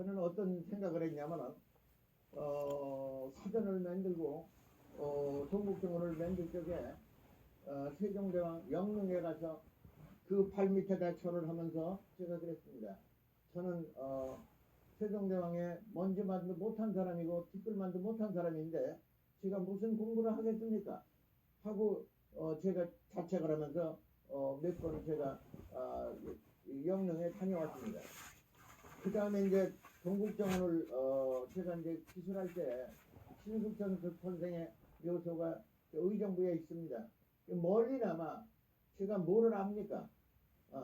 저는 어떤 생각을 했냐면은 사전을 만들고 동국정원을 만들 적에 세종대왕 영릉에 가서 그 발 밑에다 절을 하면서 제가 그랬습니다. 저는 세종대왕의 먼지만도 못한 사람이고 뒷글만도 못한 사람인데 제가 무슨 공부를 하겠습니까? 하고 제가 자책을 하면서 몇 번 제가 영릉에 다녀왔습니다. 그 다음에 이제 동국정원을 제가 이제 기술할 때 신숙천 선생의 묘소가 의정부에 있습니다. 멀리나마 제가 뭐를 압니까?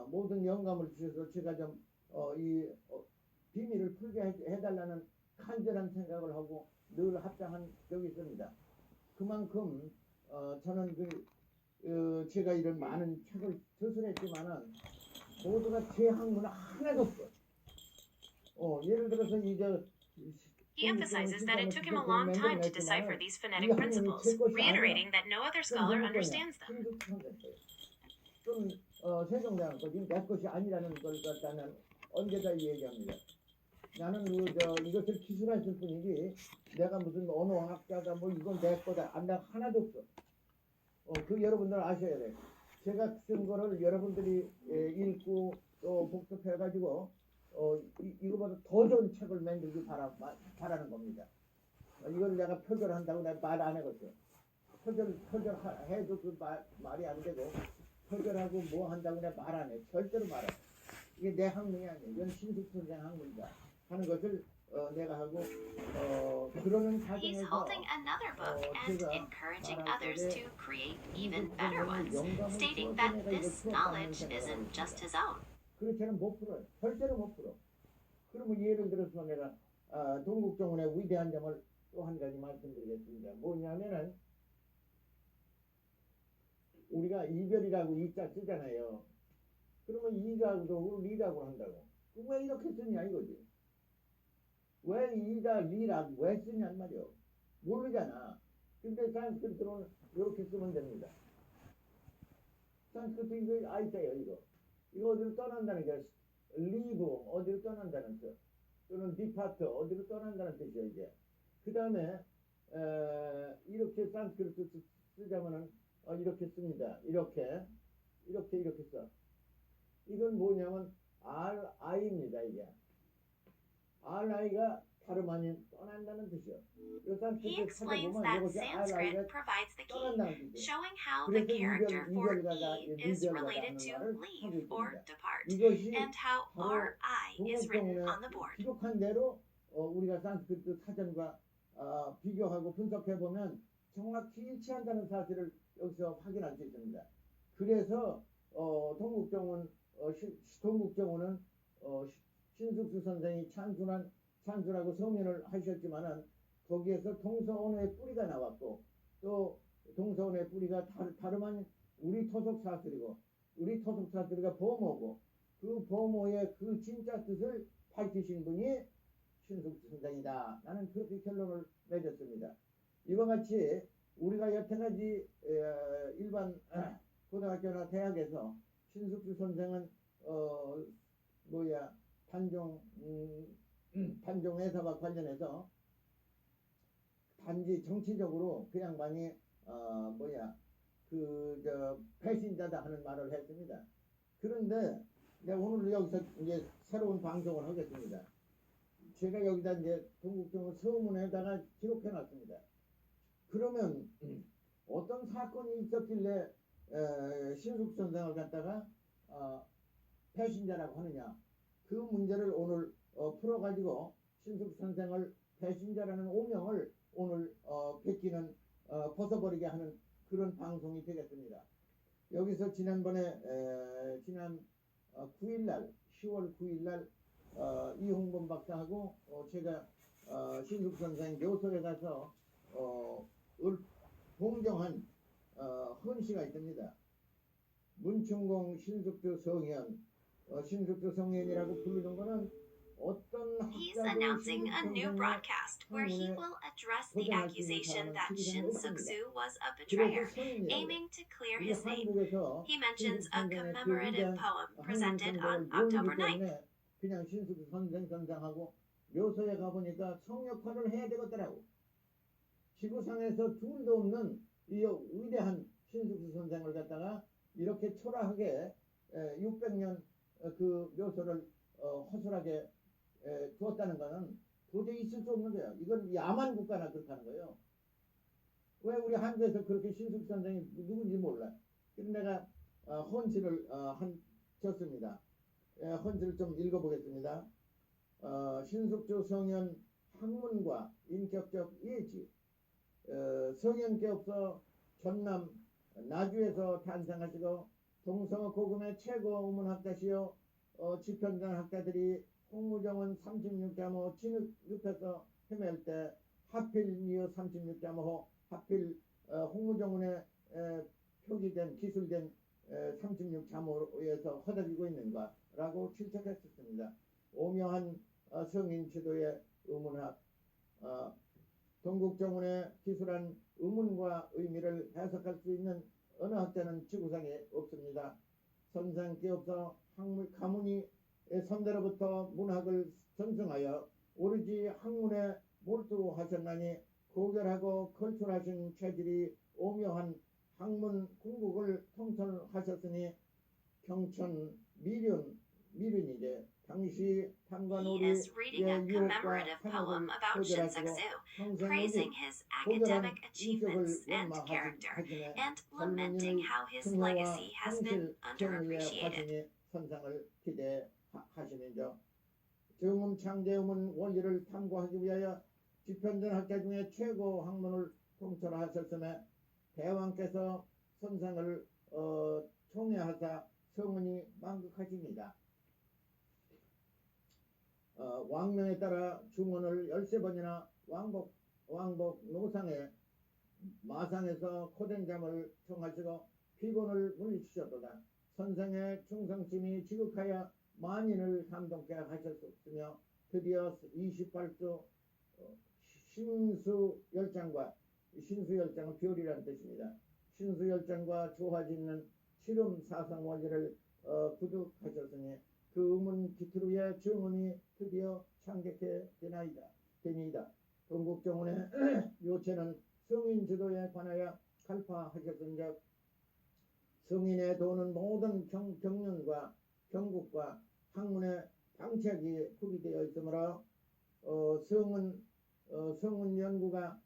모든 영감을 주셔서 제가 좀 비밀을 풀게 해달라는 간절한 생각을 하고 늘 합장한 적이 있습니다. 그만큼 저는 제가 이런 많은 책을 저술했지만은 모두가 제 학문은 하나도 없어. 예를 들어서 이제 He emphasizes that it took him a long time to decipher these phonetic principles, reiterating that no other scholar understands them. 또는 세종대왕 것이 내 것이 아니라는 걸 갖다는 언제다 얘기합니다. 나는 이것을 기술했을 뿐이지 내가 무슨 언어학자다 뭐 이건 내 거다 안다 하나도 없어. 그 여러분들 아셔야 돼. 제가 쓴 거를 여러분들이 읽고 또 복습해가지고 이거보다 더 좋은 책을 만들기 바라는 겁니다. 이걸 내가 표절한다고 내가 말 안 해봤어. 표절해도 그 말이 안 되고 표절하고 뭐 한다고 내가 말 안 해. 절대로 말 안 해. 이게 내 학문이 아니야. 이건 신숙 선생 학문이다 하는 것을 내가 하고 그러는 He's 과정에서 holding another book and encouraging others to create even better ones, stating that this knowledge isn't just his own. 그렇게는 못 풀어요. 절대로 못 풀어. 그러면 예를 들어서 내가 동국정원의 위대한 점을 또 한 가지 말씀드리겠습니다. 뭐냐면은 우리가 이별이라고 이자 쓰잖아요. 그러면 이라고도 리라고 한다고. 왜 이렇게 쓰냐 이거지. 왜 이다 리라고 왜 쓰냔 말이요. 모르잖아. 근데 산스크리트로는 이렇게 쓰면 됩니다. 산스크리트 이거 아이자예요 이거. 이거 어디로 떠난다는 게 리브 어디로 떠난다는 뜻 또는 디파트 어디로 떠난다는 뜻이에요 이제. 그 다음에 이렇게 산스크리트 쓰자면은 이렇게 씁니다. 이렇게 써. 이건 뭐냐면 RI입니다 이게. RI가 다름 아닌 떠난다는 뜻이요. He explains that Sanskrit provides the key, showing how the character for Eve is related to leave or depart, and how RI is written on the board. 기록한 대로 우리가 산스크리트 사전과 비교하고 분석해 보면 정확히 일치한다는 사실을 여기서 확인할 수 있습니다. 그래서 동국정원은 신숙수 선생이 찬순하고 서면을 하셨지만은 거기에서 동서언어의 뿌리가 나왔고 또 동서언어의 뿌리가 다름 아닌 우리 토속 사투리고 우리 토속 사투리가 범어고 그 범어의 그 진짜 뜻을 밝히신 분이 신숙수 선생이다. 나는 그렇게 결론을 맺었습니다. 이와 같이 우리가 여태까지 일반 고등학교나 대학에서 신숙수 선생은 단종회사와 관련해서 단지 정치적으로 그 양반이 배신자다 하는 말을 했습니다. 그런데 내가 오늘 여기서 이제 새로운 방송을 하겠습니다. 제가 여기다 이제 동국정원 서문에다가 기록해 놨습니다. 그러면 어떤 사건이 있었길래 신숙 선생을 갖다가 배신자라고 하느냐 그 문제를 오늘 풀어가지고 신숙 선생을 배신자라는 오명을 오늘 뺏기는 벗어버리게 하는 그런 방송이 되겠습니다. 여기서 지난번에 지난 9일날 10월 9일날 이홍범 박사하고 제가 신숙 선생 묘소에 가서 봉정한 헌시가 있습니다. 문충공 신숙주 성현 신숙주 성현이라고 부르는 거는 어떤 He's announcing a new broadcast where he will address the accusation that Shin Suk-soo was a betrayer, aiming to clear his name. He mentions a commemorative poem presented on October 9th. 그냥 신숙주 선생하고 묘소에 가보니까 성역화를 해야 되겠더라고. 지구상에서 둘도 없는 이 위대한 신숙주 선생을 갖다가 이렇게 초라하게 600년 그 묘소를 허술하게 두었다는 것은 도저히 있을 수 없는 거예요. 이건 야만 국가나 그렇게 하는 거예요. 왜 우리 한국에서 그렇게 신숙주 선생이 누군지 몰라. 그래서 내가 헌시를 줬습니다. 헌시를 좀 읽어보겠습니다. 신숙주 성현 학문과 인격적 예지. 성현께서 전남 나주에서 탄생하시고 동서 고금의 최고 우문학자시요 지편전 학자들이 홍무정은 36.5 진흙에서 헤맬 때 하필 미어 36.5 하필 홍무정은의 표기된 기술된 36.5에서 허덕이고 있는가 라고 질책했었습니다. 오묘한 성인 지도의 의문학 동국정운의 기술한 의문과 의미를 해석할 수 있는 어느 학자는 지구상에 없습니다. 선생께 없어 가문이 선대로부터 문학을 전승하여 오로지 학문에 몰두하셨나니 고결하고 걸출하신 체질이 오묘한 학문 궁극을 통솔하셨으니 경천 미륜이제 당시 He 판관오리의 is reading a 유혹과 commemorative poem 탐욕을 about 거절하시고 Shinzuksu, praising his academic achievements and character, and lamenting how his legacy has been underappreciated. 화신이 선상을 기대하시면서 정음창대음은 원리를 탐구하기 위하여 지편전 학자 중에 최고 학문을 통솔하셨음에 대왕께서 선상을 총애하사 성은이 만극하십니다. 왕명에 따라 중원을 13번이나 왕복 노상에 마상에서 코댕잠을 청하시고 피곤을 물리치셨도다. 선생의 충성심이 지극하여 만인을 감동케 하셨으며 드디어 28조 신수열장과 신수열장은 별이라는 뜻입니다. 신수열장과 조화짓는 실음사상 원리를 구득하셨으니 그 의문 기틀 위에 정은이 드디어 창객해 되니이다. 동국정운의 요체는 성인 지도에 관하여 갈파하셨은즉 성인의 도는 모든 경륜과 경국과 학문의 방책이 구비되어 있으므로 성은 연구가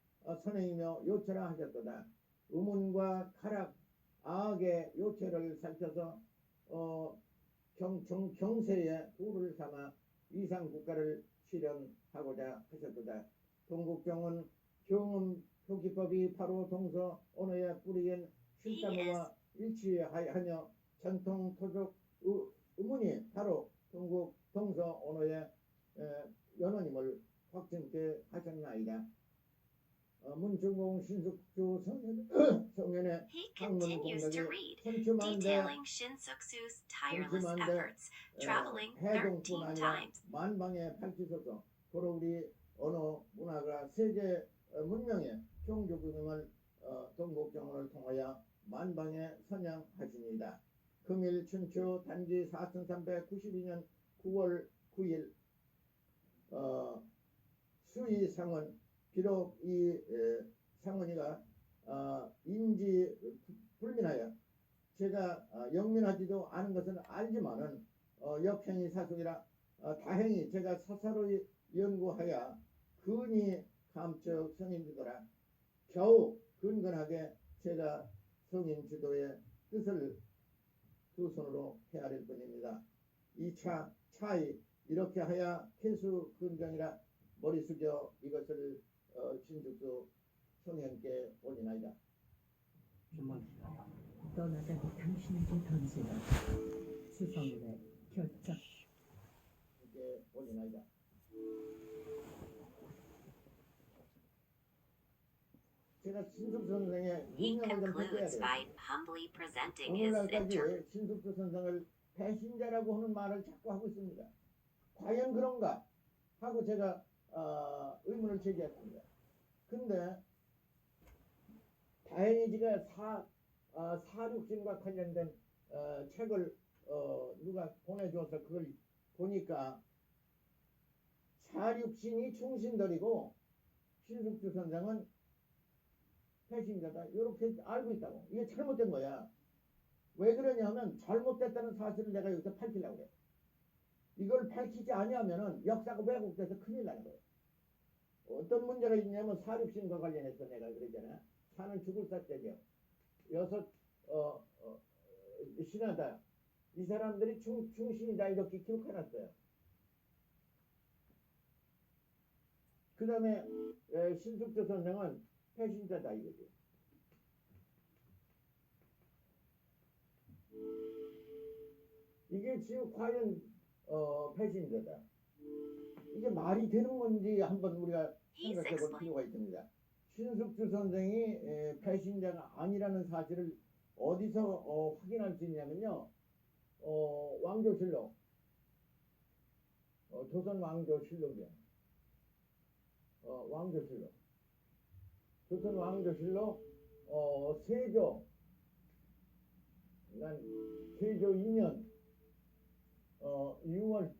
선행이며 요체라 하셨도다. 의문과 가락 아악의 요체를 살펴서 경세의 도를 삼아 위상 국가를 실현하고자 하셨도다. 동국정은 경음 표기법이 바로 동서 언어의 뿌리인 쉴다모와 일치하여 전통 토족 의문이 바로 동서 언어의 연원임을 확증케 하셨나이다. 문중공 신숙주 성현의 He 학문 continues to 공덕이 read, 천추만대 detailing Shinsuksu's tireless efforts, traveling 13 times. 만방에 밝히소서. 도로 우리 언어 문화가 세계 문명의 종교금을 동국정원을 통하여 만방에 선양하십니다. 금일 춘추 단기 4392년 9월 9일 수의상은 비록 이 상원이가 인지 불민하여 제가 영민하지도 않은 것은 알지만은 역행이 사속이라 다행히 제가 사사로이 연구하여 근이 감적 성인지도라 겨우 근근하게 제가 성인 지도의 뜻을 두 손으로 헤아릴 뿐입니다. 이 차이 이렇게 하여 필수 근정이라 머리 숙여 이것을 신숙주 성현께 올리나이다. 떠나가니 당신에게 던지는 수성의 결정 이렇게 올리나이다. 제가 신숙주 선생의 He 운명을 좀 펼쳐야 concludes 돼요. by humbly presenting his 오늘날까지 신숙주 선생을 배신자라고 하는 말을 자꾸 하고 있습니다. 과연 그런가 하고 제가 의문을 제기했습니다. 근데 다행히 제가 사육신과 관련된 책을 누가 보내줘서 그걸 보니까 사륙신이 충신들이고 신숙주 선생은 배신자다. 이렇게 알고 있다고. 이게 잘못된 거야. 왜 그러냐면 잘못됐다는 사실을 내가 여기서 밝히려고 그래. 이걸 밝히지 아니하면은 역사가 왜곡돼서 큰일 나는 거예요. 어떤 문제가 있냐면 사륙신과 관련해서 내가 그러잖아. 사는 죽을 사태죠. 여섯 신하다. 이 사람들이 충신이다 이렇게 기록해놨어요. 그 다음에 신숙주 선생은 배신자다 이거지. 이게 지금 과연 배신자다. 이게 말이 되는 건지 한번 우리가 생각해 볼 필요가 있습니다. 신숙주 선생이 배신자가 아니라는 사실을 어디서 확인할 수 있냐면요. 왕조실록, 조선 왕조실록이야. 왕조실록. 조선 왕조실록 세조, 난 세조 2년 6월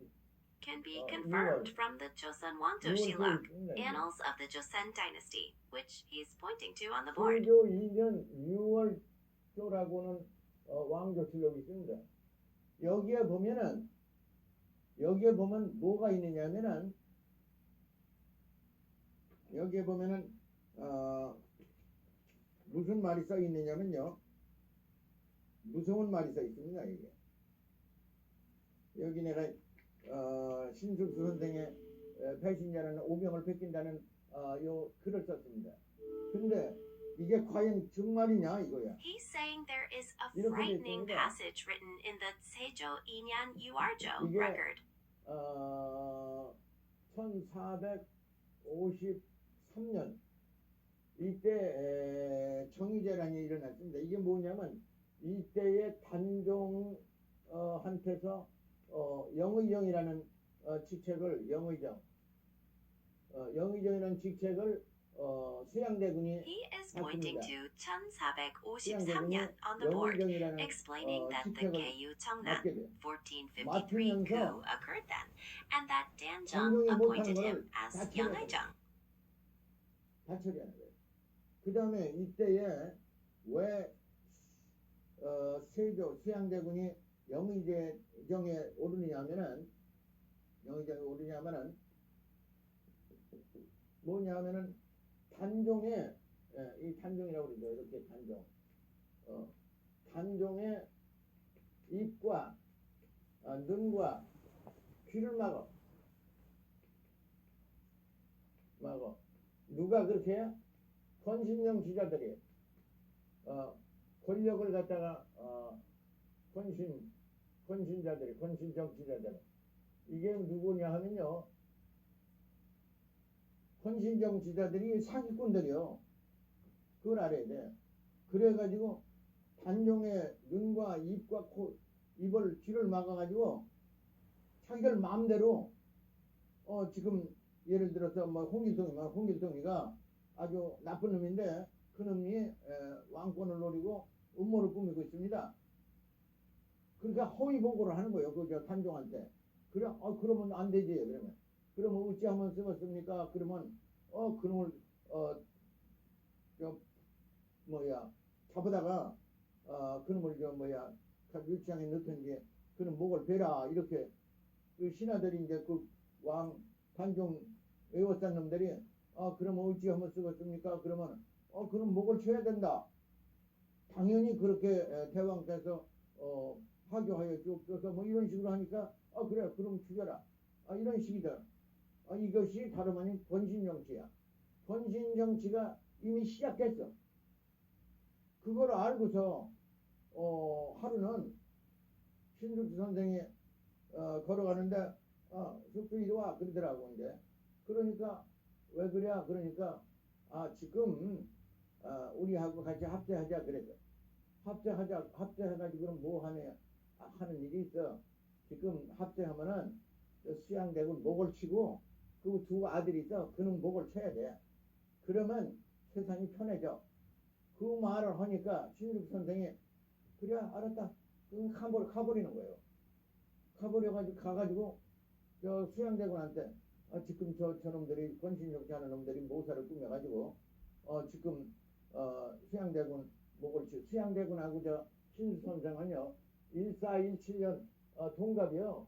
can be confirmed from the Joseon Wangjo-shillok, Annals of the Joseon Dynasty, which he's pointing to on the board. 세조 2년 6월조라고는 왕조실록이 있습니다. 여기에 보면 뭐가 있느냐면은 여기에 보면은 무슨 말이 써 있느냐면요. 무서운 말이 써 있습니다. 이게 여기 내가 신숙주 선생의 배신자라는 오명을 베낀다는 요 글을 썼습니다. 근데 이게 과연 정말이냐 이거야. He's saying there is a frightening passage written in the Sejo Inyan Yuarjo record. 1453년 이때 정의재란이 일어났습니다. 이게 뭐냐면 이때의 단종한테서 영의정이라는 직책을 영의정이라는 직책을 수양대군이 He is pointing to 1453년 on the board, explaining that the Keiyu Cheongnan 1453 coup occurred then, and that Danjung appointed him as 영의정. 다 처리하는 거예요. 그 다음에 이때에 왜 세조 수양대군이 영의정에 오르냐면은 뭐냐면은 단종에 이 단종이라고 그러죠. 이렇게 단종. 단종의 입과 눈과 귀를 막어. 누가 그렇게 해요? 권신정 지자들이 권력을 갖다가 권신자들이 권신정치자들 이게 누구냐 하면요. 권신정치자들이 사기꾼들이요. 그걸 알아야 돼. 그래가지고 단종의 눈과 입과 코, 귀를 막아가지고 자기들 마음대로 지금 예를 들어서 뭐 홍길동이가 아주 나쁜 놈인데 그 놈이 왕권을 노리고 음모를 꾸미고 있습니다. 그러니까 허위 보고를 하는 거예요. 그 단종한테. 그래, 그러면 안 되지. 그러면 어찌하면 쓰겠습니까? 그러면 그놈을 잡아다가 그놈을 유치장에 넣든지 그놈 목을 베라 이렇게 그 신하들이 이제 그 왕 단종 외웠던 놈들이 그러면 어찌하면 쓰겠습니까? 그러면 그럼 목을 쳐야 된다. 당연히 그렇게 대왕께서 하교하여 주옵소서 뭐 이런 식으로 하니까 그래 그럼 죽여라. 이런 식이다. 이것이 다름 아닌 권신정치야. 권신정치가 이미 시작됐어. 그걸 알고서 하루는 신숙주 선생이 걸어가는데 숙주 이리 와 그러더라고. 이제 그러니까 왜 그래? 그러니까 지금 우리하고 같이 합세하자 그랬어. 합세해가지고 그럼 뭐 하는 일이 있어. 지금 합세하면은 수양대군 목을 치고 그 두 아들이 있어. 그는 목을 쳐야 돼. 그러면 세상이 편해져. 그 말을 하니까 신숙 선생이 그래 알았다. 가버리는 거예요. 가가지고 저 수양대군한테 지금 저놈들이 권신정치하는 놈들이 모사를 꾸며가지고 지금 수양대군 목을 치 수양대군하고 저 신수선생은요 1417년 동갑이요.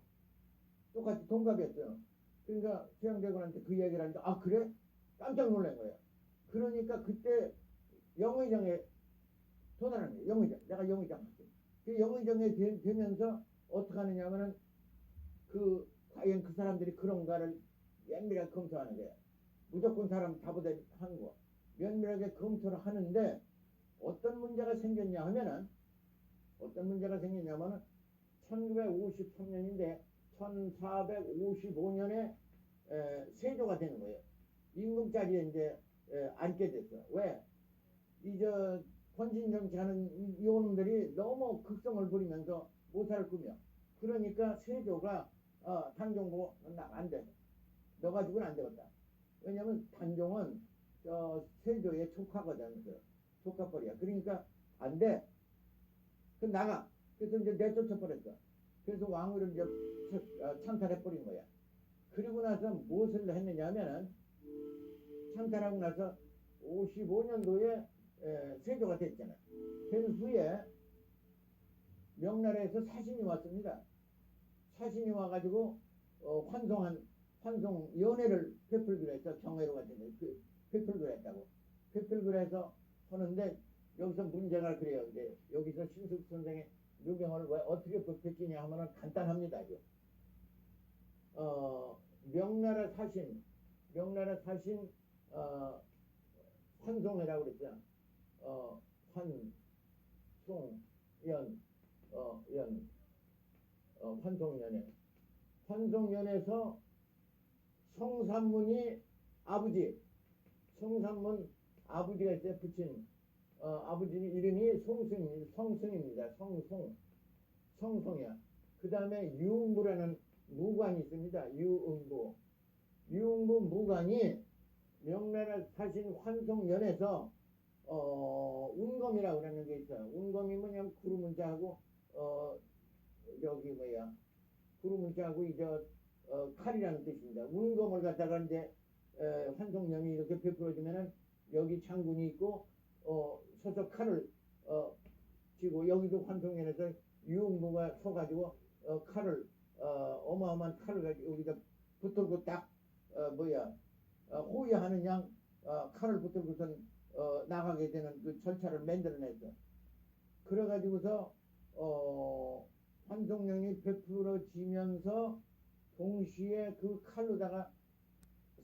똑같이 동갑이었어요. 그러니까 수양대군한테 그 얘기를 하니까 아 그래? 깜짝 놀란 거예요. 그러니까 그때 영의정에 도달한 거예요. 영의정. 내가 영의정 할게. 그 영의정에 되면서 어떻게 하느냐면은 과연 그 사람들이 그런가를 면밀하게 검토하는 거예요. 무조건 사람 답을 하는 거. 면밀하게 검토를 하는데 어떤 문제가 생겼냐 하면은 1953년인데 1455년에 세조가 되는 거예요. 임금자리에 이제 앉게 됐어. 왜? 권신정치하는 요놈들이 너무 극성을 부리면서 모사를 꾸며. 그러니까 세조가 단종고 안 돼. 너 가지고는 안 되겠다. 왜냐면 단종은 세조의 조카거든. 조카뻘이야. 그러니까 안 돼. 그 나가. 그래서 이제 내쫓아 버렸어. 그래서 왕위를 이제 창탈해 버린 거야. 그리고 나서 무엇을 했느냐 하면은 창탈하고 나서 55년도에 세조가 됐잖아. 된 후에 명나라에서 사신이 왔습니다. 사신이 와가지고 환송 연회를 베풀기로 했어. 경회로 같은데 베풀기로 했다고. 베풀기로 해서 하는데 여기서 문제가 그래요. 이제 여기서 신숙 선생의 유경을 왜 어떻게 베끼냐 하면은 간단합니다. 이거. 명나라 사신 환송회라고 그랬죠. 환송연회. 환송연에서 성산문이 아버지가 있어요. 부친 아버지 이름이 성승입니다. 성송이야. 그 다음에 유응부라는 무관이 있습니다. 유응부 무관이 명나라 사신 환송연에서 운검이라고 그러는 게 있어요. 운검이 뭐냐면 구루문자하고 구루문자하고 칼이라는 뜻입니다. 운검을 갖다가 이제 환송연이 이렇게 베풀어주면은 여기 장군이 있고 서서 칼을 쥐고 여기도 환송연에서 유응부가 서가지고 칼을 어마어마한 칼을 가지고 여기다 붙들고 딱 호위하는 양 칼을 붙들고선 나가게 되는 그 절차를 만들어냈어. 그래가지고서 환송연이 베풀어지면서 동시에 그 칼로다가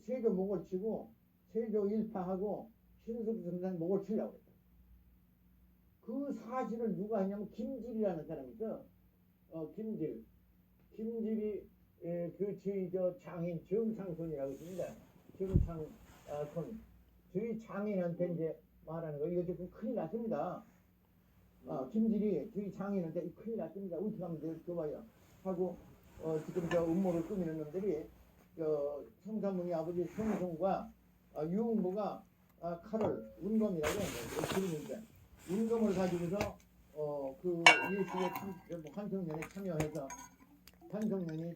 세조 목을 치고 세조 일파하고 신숙 선생 목을 치려고 했다. 그 사실을 누가 했냐면 김질이라는 사람이 있어. 김질이 저희 장인 정창손이라고 있습니다. 정창손 저희 장인한테 이제 말하는 거 이거 지금 큰일 났습니다. 김질이 저희 장인한테 큰일 났습니다. 어떻게 하면 좋아요 하고 지금 음모를 꾸미는 놈들이 성산문이 아버지 성송과 유흥부가 칼을 운검이라고 하는데 운검을 가지고서 그 예수의 환송연에 참여해서 환송연이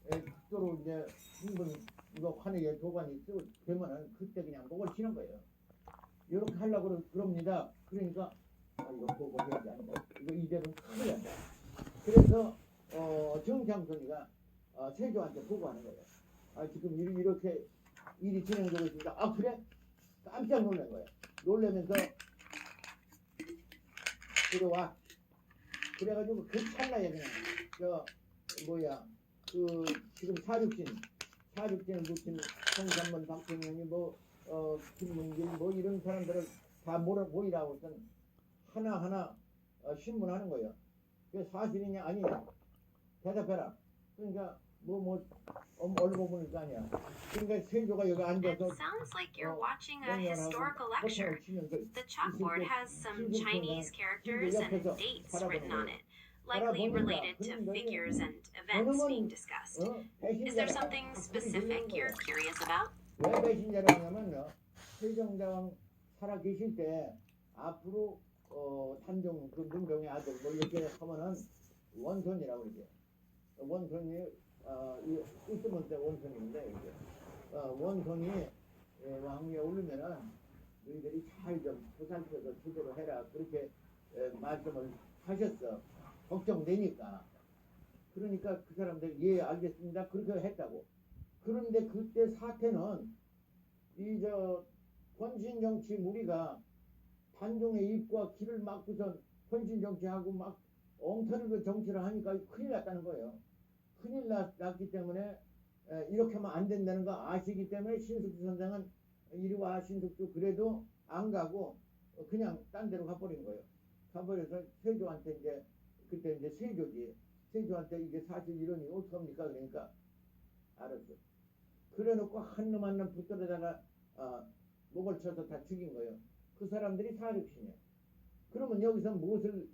극도로 이제 흥분 이거 환하게 도관이 되면은 그때 그냥 목을 치는 거예요. 이렇게 하려고 그럽니다. 그러니까 이거 보고 해야지 않나. 이거 이대로 큰일 난다. 그래서 정창손이가 세조한테 보고하는 거예요. 지금 이렇게 일이 진행되고 있습니다. 그래? 깜짝 놀란 거예요. 놀라면서 들어와. 그래가지고 그 찰나에 그냥 지금 사륙진을 묻힌 성산문 박정현이 김문길 이런 사람들을 다 모이라고 해서 하나하나 신문하는 거예요. 그게 사실이냐 아니냐 대답해라. 그러니까 얼굴 보니까 아니야. 그러니까 세조가 여기 It 앉아서 sounds like you're watching a historical lecture. The chalkboard has some Chinese characters and dates written on it, likely related to figures and events being discussed. Is there something specific you're curious about? 왜 배신자라냐면 세종대왕 살아 계실 때 앞으로 단종 그 문종의 아들 이렇게 하면은 원손이라고 그러죠. 원손이 이 으스먼트 원손인데 이게 원손이 왕위에 오르면은 너희들이 잘 좀 보살펴서 제대로 해라 그렇게 말씀을 하셨어. 걱정되니까. 그러니까 그 사람들 예 알겠습니다 그렇게 했다고. 그런데 그때 사태는 이 헌신 정치 무리가 단종의 입과 길을 막고선 헌신 정치하고 막 엉터리 정치를 하니까 큰일 났다는 거예요. 큰일 났기 때문에 이렇게 하면 안 된다는 거 아시기 때문에 신숙주 선생은 이리 와 신숙주 그래도 안 가고 그냥 딴 데로 가버린 거예요. 가버려서 세조한테 이제 그때 이제 세조지. 세조한테 이게 사실 이러니 어떡합니까? 그러니까 알았어. 그래놓고 한 놈 한 놈 붙들어다가 목을 쳐서 다 죽인 거예요. 그 사람들이 사륙신이에요. 그러면 여기서 무엇을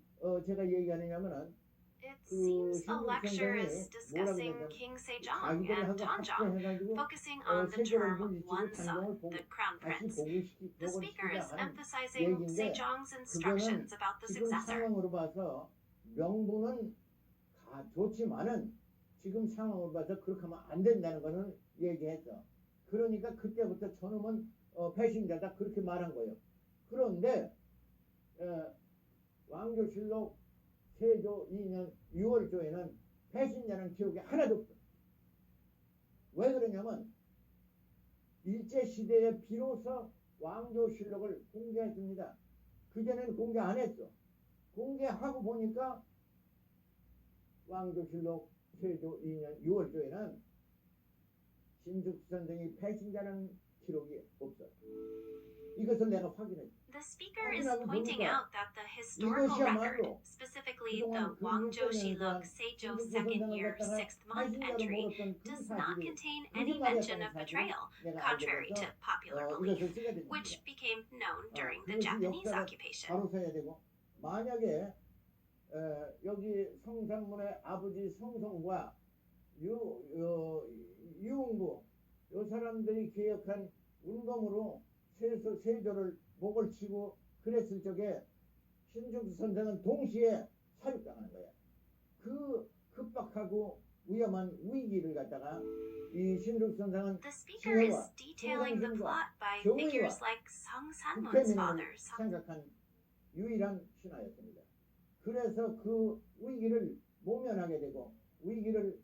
제가 얘기하느냐면은 It seems the lecture is discussing King Sejong and Tanjong, focusing on the term one son, the crown prince. The speaker is emphasizing Sejong's instructions about the 지금 successor. 상황으로 봐서 명분은 좋지만은 지금 상황으로 봐서 그렇게 하면 안 된다는 거는 얘기했어. 그러니까 그때부터 저놈은 배신자다 그렇게 말한 거예요. 그런데 왕조실록 세조 2년 6월조에는 배신자는 기록이 하나도 없어. 왜 그러냐면 일제시대에 비로소 왕조실록을 공개했습니다. 그전에는 공개 안 했어. 공개하고 보니까 왕조실록 세조 2년 6월조에는 신숙주 선생이 배신자라는 기록이 없어. 이것을 내가 확인했어. The speaker is pointing out that the historical record, specifically the Wangjo-shiluk Seijo second year, 6th month entry, does not contain any mention of betrayal, contrary to popular belief, which became known during the Japanese occupation. 바로 써야 되고 만약에 여기 성산문의 아버지 성성과 유흥부 이 사람들이 개혁한 운동으로 세조를 목을 치고 그랬을 적에 신숙주 선생은 동시에 사륙당하는 거야. 그 급박하고 위험한 위기를 갖다가 이 신숙주 선생은 The speaker is detailing the plot by figures like Song Sanmun's father. 생각한 유일한 신하였습니다. 그래서 그 위기를 모면하게 되고 위기를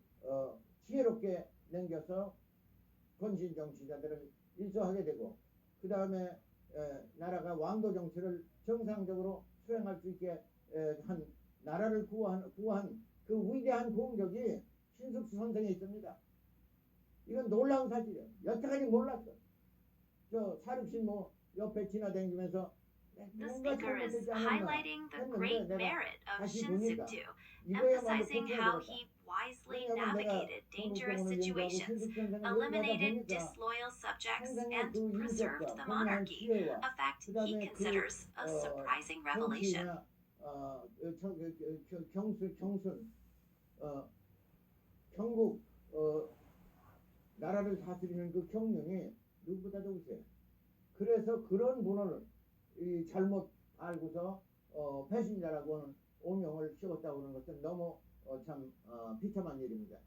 지혜롭게 넘겨서 헌신 정치자들을 일소하게 되고 그 다음에 나라가 왕도 정치를 정상적으로 수행할 수 있게 한 나라를 구한 그 위대한 공적이 신숙주 선생에 있습니다. 이건 놀라운 사실이에요. 여태까지 몰랐어. 저 사륙신 뭐 옆에 지나다니면서 The speaker is highlighting the great merit of Shin-Suk-ju, emphasizing how he wisely navigated dangerous situations, eliminated disloyal subjects, and preserved the monarchy, a fact he considers a surprising revelation. 경국 나라를 다스리는 그 경륜이 누구보다도 우세요. 그래서 그런 분을 잘못 알고서 배신자라고 하는 오명을 씌웠다고 하는 것은 너무 참 비참한 일입니다.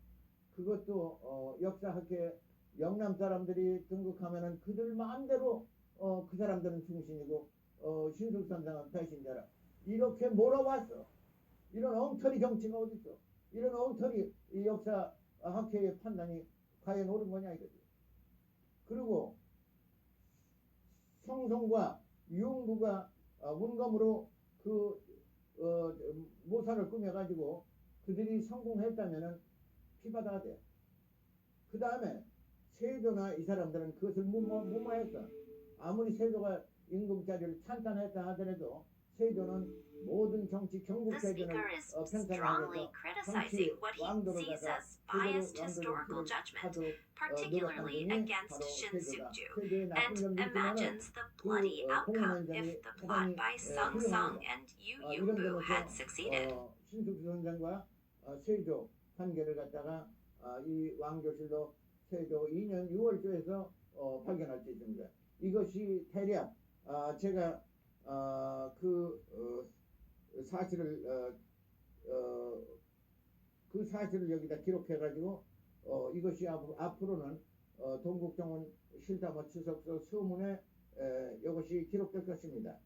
그것도 역사학회 영남 사람들이 등극하면은 그들 마음대로 그 사람들은 충신이고 신숙주 선생은 배신자라 이렇게 몰아왔어. 이런 엉터리 정치가 어딨어. 이런 엉터리 이 역사학회의 판단이 과연 옳은 거냐 이거지. 그리고 성송과 유흥부가 문검으로 그 모사를 꾸며가지고 그들이 성공했다면은 피받아야 돼. 그 다음에 세조나 이 사람들은 그것을 무마했어. 아무리 세조가 임금자리를 찬탄했다 하더라도 세조는 모든 정치 경국 The 세조는 speaker is strongly criticizing what he sees as biased historical judgment, particularly against Shin-Suk-ju, and imagines the bloody outcome if the plot by Sung Sung and Yu Yungbu had succeeded. 신숙주 선생과 세조 관계를 갖다가 이 왕조실록 세조 2년 6월조에서 발견할 수 있습니다. 이것이 대략 제가 그 사실을 그 사실을 여기다 기록해 가지고 이것이 앞으로는 동국정원 실다모 추석서 서문에 이것이 기록될 것입니다.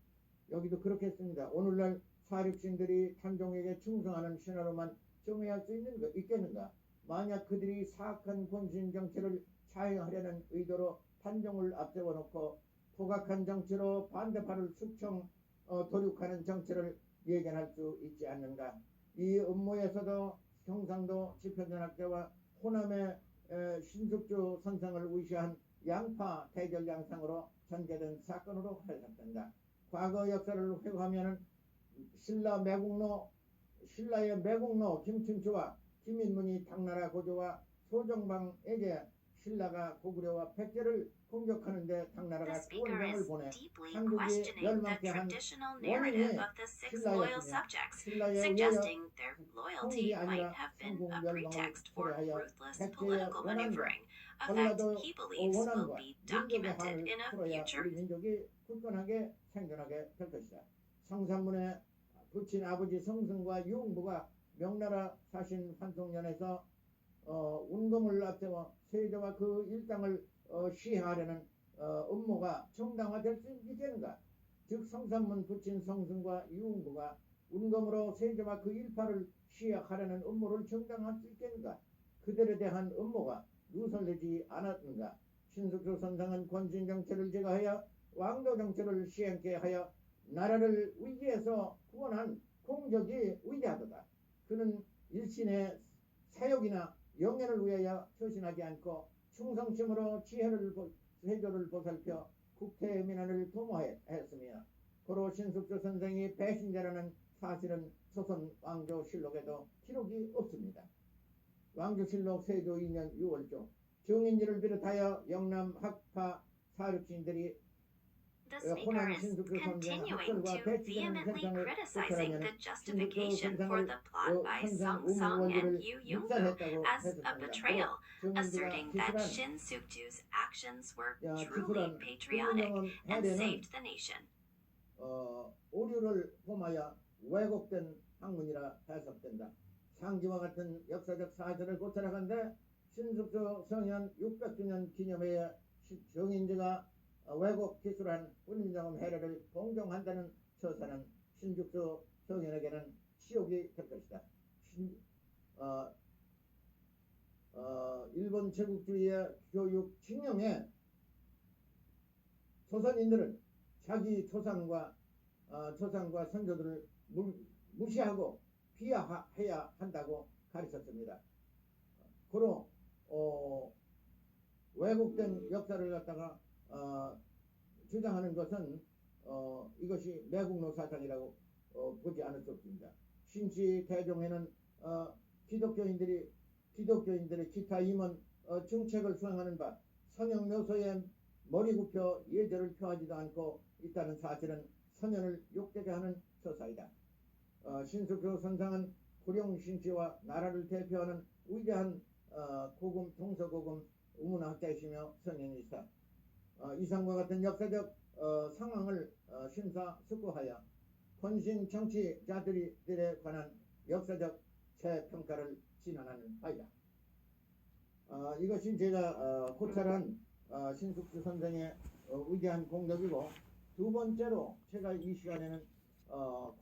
여기도 그렇게 했습니다. 오늘날 사립신들이 탄종에게 충성하는 신하로만 정의할 수 있겠는가? 만약 그들이 사악한 권신 정치를 자행하려는 의도로 탄종을 앞세워 놓고 포각한 정치로 반대파를 숙청 도륙하는 정치를 예견할 수 있지 않는가? 이 음모에서도 경상도 집현전학대와 호남의 신숙주 선상을 위시한 양파 대결 양상으로 전개된 사건으로 해석된다. 과거 역사를 회고하면 신라의 매국노 김춘추와 김인문이 당나라 고조와 소정방에게 신라가 고구려와 백제를 공격하는데 당나라가 The speaker 구원장을 is 보내 deeply 한국이 questioning the 멸망케 한 traditional narrative of the six loyal 신라였으며 subjects, 신라에 의하여 suggesting their loyalty 통일이 might 아니라 have been 삼국 a 멸망을 pretext for 초래하여 ruthless 백제의 political 원한과 maneuvering, a fact 전라도 he believes will 원한과 be 민족의 documented 한을 in a 풀어야 future. 우리 민족이 굳건하게 생존하게 될 것이다. 성산문에 부친 아버지 성승과 유흥부가 명나라 사신 환송년에서 운동을 앞세워 세조와 그 일당을 시해하려는 음모가 정당화될 수 있겠는가? 즉 성산문 부친 성승과 유흥부가 운동으로 세조와 그 일파를 시해하려는 음모를 정당화할 수 있겠는가? 그들에 대한 음모가 누설되지 않았는가? 신숙주 선상은 권신 정체를 제거하여 왕도 정체를 시행케 하여 나라를 위기에서 구원한 공적이 위대하도다. 그는 일신의 사욕이나 영예를 위하여 처신하지 않고 충성심으로 세조를 보살펴 국태의 민원을 도모했으며 고로 신숙주 선생이 배신자라는 사실은 조선 왕조실록에도 기록이 없습니다. 왕조실록 세조 2년 6월조 정인지를 비롯하여 영남 학파 사륙신들이 The speaker is continuing to vehemently criticizing the justification for the plot by Song Song and Yu Yongbu as a betrayal, asserting that Shin Sukju's actions were truly patriotic and saved the nation. 오류를 범하여 왜곡된 학문이라 해석된다. 상기와 같은 역사적 사실을 고찰하건대 신숙주 성현 600주년 기념회에 정인지가 왜곡 기술한 훈민정음 해례를 공정한다는 처사는 신숙주 성현에게는 치욕이 될 것이다. 일본 제국주의의 교육 징용에 조선인들은 자기 조상과 선조들을 무시하고 비하해야 한다고 가르쳤습니다. 고로 왜곡된 역사를 갖다가 주장하는 것은 이것이 매국노 사상이라고 보지 않을 수 없습니다. 신시 대종에는 기독교인들의 기타 임원 정책을 수행하는 바 선영 묘소에 머리 굽혀 예절을 표하지도 않고 있다는 사실은 선현을 욕되게 하는 처사이다. 신숙주 선상은 구룡 신치와 나라를 대표하는 위대한 고금 동서고금 우문학자이시며 선현이시다. 이상과 같은 역사적 상황을 심사숙고하여 헌신 정치자들에 관한 역사적 재평가를 진행하는 바이다. 이것이 제가 고찰한 신숙주 선생의 위대한 공덕이고, 두 번째로 제가 이 시간에는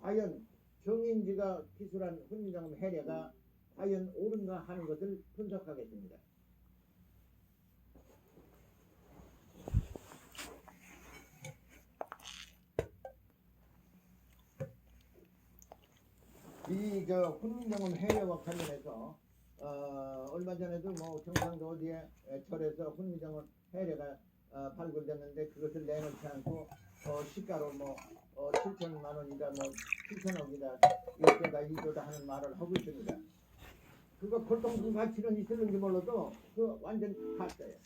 과연 정인지가 기술한 훈민정음 해례가 과연 옳은가 하는 것을 분석하겠습니다. 이 훈민정음 해례와 관련해서 얼마 전에도 뭐 경상도 어디에 절에서 훈민정음 해례가 발굴됐는데 그것을 내놓지 않고 시가로 뭐 7천만 원이다 뭐 7천억이다 1조다 2조다 하는 말을 하고 있습니다. 그거 골동품 가치는 있을는지 몰라도 그 완전 가짜예요.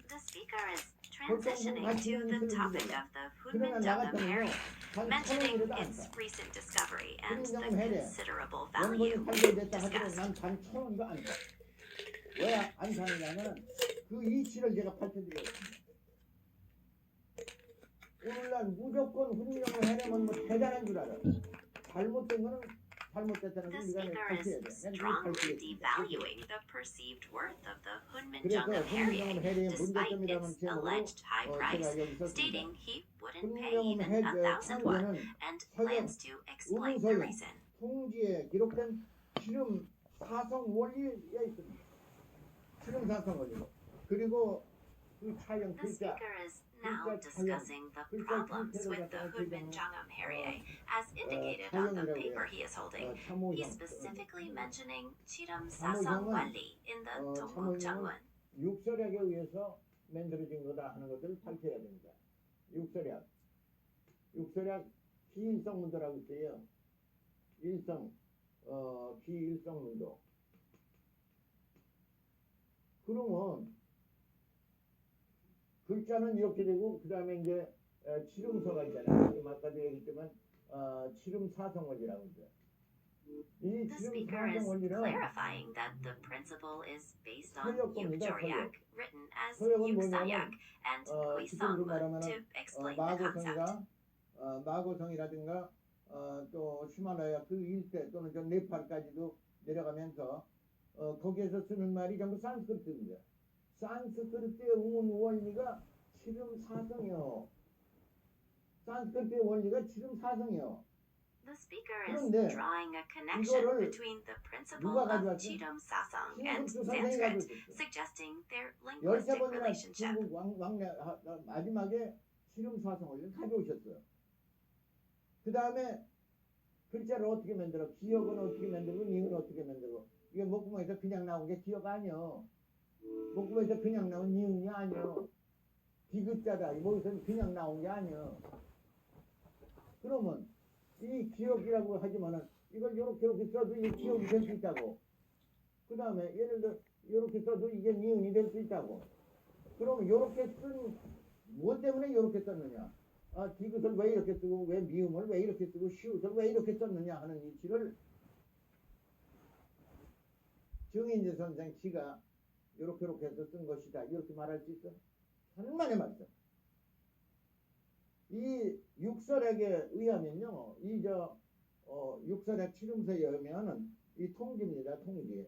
The speaker is transitioning to the topic of the 훈민정음 해례, mentioning its recent discovery and the considerable value discussed. 난 단 1,000원도 안 사. 왜 안 사느냐면 그 이치를 제가 밝혀드리겠습니다. 오늘날 무조건 훈민정음 해례면 뭐 대단한 줄 알아요. 잘못된 거는 잘못됐다는 걸 The 네가 speaker 밝혀야 is 돼. 내가 그걸 strongly 밝히겠습니다. devaluing the perceived worth of the 그래서 훈민정음 훈민정음 Harrier, 해리의 despite 문제점이라는 its 제목으로 alleged high 제가 price, 여기 썼습니다. stating he wouldn't pay 훈민정음 even 1,000 won, 창조는 and 서경, plans to explain the 의무서경, reason. 통지에 기록된 실험 사성 원리에 있습니다. 실험 사성 원리. 그리고 그 차영 The 글자, speaker is now 글자 차영, discussing the 글자 problems 형태를 with the 갖다가 훈민정음 Harrier, as indicated on the 차영이라고 paper 해요. he is holding. 참호형. He's specifically mentioning Chiram 참호형은 Sasong Wali in the Dongguk 참호형은 Jangwon. 육설약에 의해서 만들어진 거다 하는 것을 밝혀야 됩니다. 육설약 비일성 문도라고 있어요. 비일성 문도. 그러면 글자는 이렇게 되고 그 다음에 이제 치름서가 있잖아요. 지금 아까도 얘기했지만 치름사성원이라고 있어요. 이 The speaker is 치름사성원이는 clarifying that the principle is based on 서역입니다. Yukjoryak, written as 서역은 Yuksayak, 뭐냐면 and 지금으로 Guisangmun 말하면 to explain the concept. 마고성이라든가 또 히말라야 그 일대 또는 저 네팔까지도 내려가면서 거기에서 쓰는 말이 전부 산스크리트입니다. 산스크리트의 원리가 치름사성이요. 산스크리트의 원리가 치름사성이요. The speaker is 그런데 drawing a connection 이거를 between the principle 누가 of 가져왔지? Chiram Sasong and 신숙주 선생이 Sanskrit, 가져왔어요. suggesting their 13번이나 linguistic relationship. 중국 마지막에 치름사성을 가져오셨어요. 그 다음에 글자를 어떻게 만들어? 기억은 어떻게 만들고 니은 어떻게 만들고? 이게 목구멍에서 그냥 나온 게 기억 아니요. 목구멍에서 그냥 나온 니은이 아니요. 디귿자다. 목에서 그냥 나온 게 아니요. 그러면 이 기억이라고 하지만은 이걸 이렇게 써도 이게 기억이 될 수 있다고. 그 다음에 예를 들어 이렇게 써도 이게 니은이 될 수 있다고. 그러면 이렇게 쓴 뭐 때문에 이렇게 썼느냐? 디귿을 왜 이렇게 쓰고 왜 미음을 왜 이렇게 쓰고 시옷을 왜 이렇게 썼느냐 하는 이치를 정인재 선생 지가 이렇게 해서 쓴 것이다 이렇게 말할 수 있어? 천만의 말씀. 이 육설액에 의하면요, 육설액 치름서에 의하면은 이 통지입니다. 통지.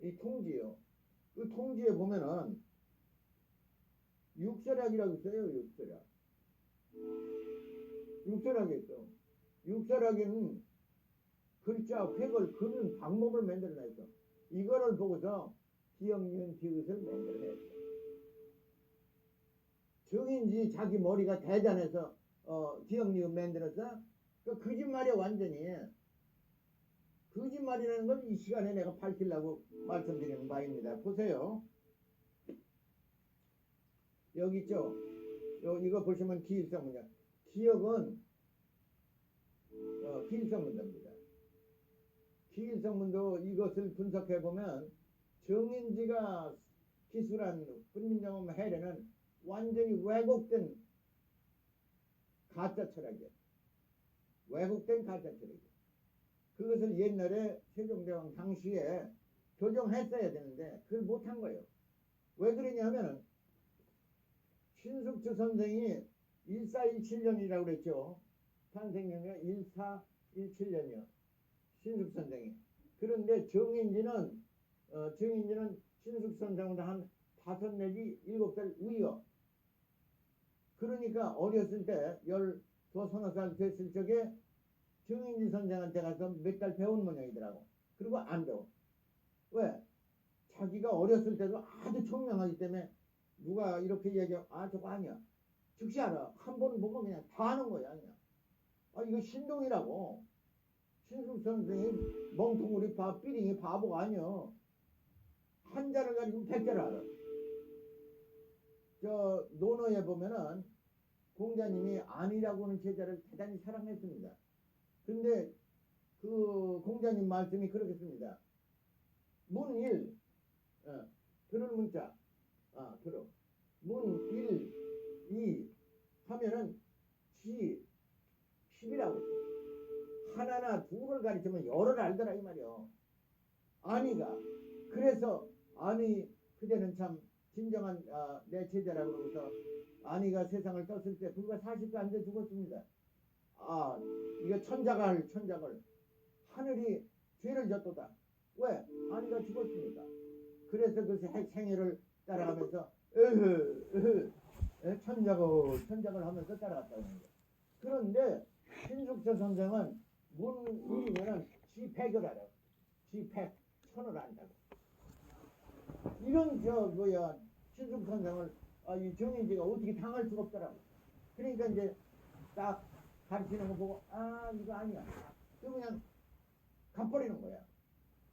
이 통지요. 그 통지에 보면은 육설액이라고 있어요. 육설액이 있어. 육설액에는 글자 획을 그는 방법을 만들어냈어. 이거를 보고서 기억, 니은, 디귿을 만들어냈어. 정인지 자기 머리가 대단해서 기억, 니은 만들었어? 그 거짓말이야 완전히. 거짓말이라는 걸 이 시간에 내가 밝히려고 말씀드리는 바입니다. 보세요. 여기 있죠? 이거 보시면 기일성문자. 기억은 기일성문자입니다. 기일성문도 이것을 분석해 보면 정인지가 기술한 훈민정음 해례는 완전히 왜곡된 가짜 철학이에요. 왜곡된 가짜 철학이에요. 그것을 옛날에 세종대왕 당시에 교정했어야 되는데 그걸 못한 거예요. 왜 그러냐면은 신숙주 선생이 1417년이라고 그랬죠. 탄생년이 1417년이요. 신숙 선생이. 그런데 정인지는 신숙 선생보다 한 5 내지 7살 위요. 그러니까 어렸을 때 12서너 살 됐을 적에 정인지 선생한테 가서 몇 달 배운 모양이더라고. 그리고 안 배워. 왜? 자기가 어렸을 때도 아주 총명하기 때문에 누가 이렇게 얘기하면 저거 아니야. 즉시 알아. 한 번 보면 그냥 다 아는 거야. 그냥. 이거 신동이라고. 신숙 선생이 멍텅구리 삐링이 바보가 아니야. 한자를 가지고 100자를 알아. 저 논어에 보면은 공자님이 안이라고 하는 제자를 대단히 사랑했습니다. 근데 그 공자님 말씀이 그렇겠습니다. 문일 들을 문자 들어 문일 이 하면은 지 10이라고 하나나 둘을 가리키면 열을 알더라 이 말이요. 아니가 그래서 아니 그대는 참 진정한 내 제자라고 그러면서 아니가 세상을 떴을 때 불과 40도 안 돼 죽었습니다. 이거 천자갈 하늘이 죄를 졌도다. 왜? 아니가 죽었으니까. 그래서 그 생애를 따라가면서 천작을 하면서 따라갔다는 거예요. 그런데 신숙주 선생은 문이면은 지백을 알아. 지백 천을 안다고. 이런 신숙 선생을 이 정인지가 어떻게 당할 수가 없더라고. 그러니까 이제 딱 가르치는 거 보고 이거 아니야. 그 그냥 갚버리는 거야.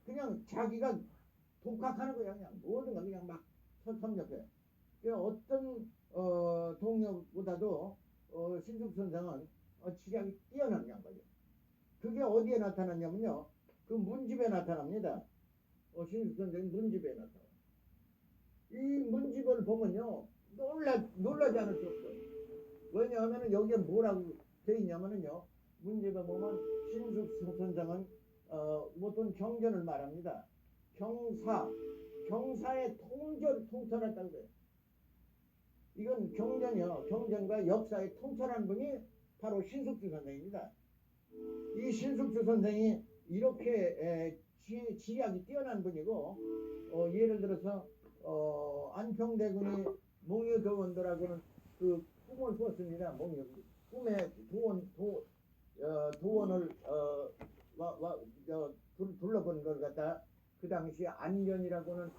그냥 자기가 독학하는 거야. 그냥 모든 거 그냥 막 섭렵해. 어떤 동료보다도 신숙 선생은 지략이 뛰어난 양반이에요. 그게 어디에 나타났냐면요. 그 문집에 나타납니다. 신숙 선생이 문집에 나타나. 이 문집을 보면요. 놀라지 않을 수 없어요. 왜냐하면 여기에 뭐라고 되어 있냐면요. 문집에 보면 신숙 선생은 어떤 경전을 말합니다. 경사의 통찰했다고 그래요. 이건 경전이요. 경전과 역사의 통찰한 분이 바로 신숙주 선생입니다. 이 신숙주 선생이 이렇게 지략이 뛰어난 분이고, 예를 들어서 안평대군이 몽유도원도라고는 그 꿈을 꾸었습니다. 꿈에 도원을 둘러본 걸 갖다 그 당시 안견이라고는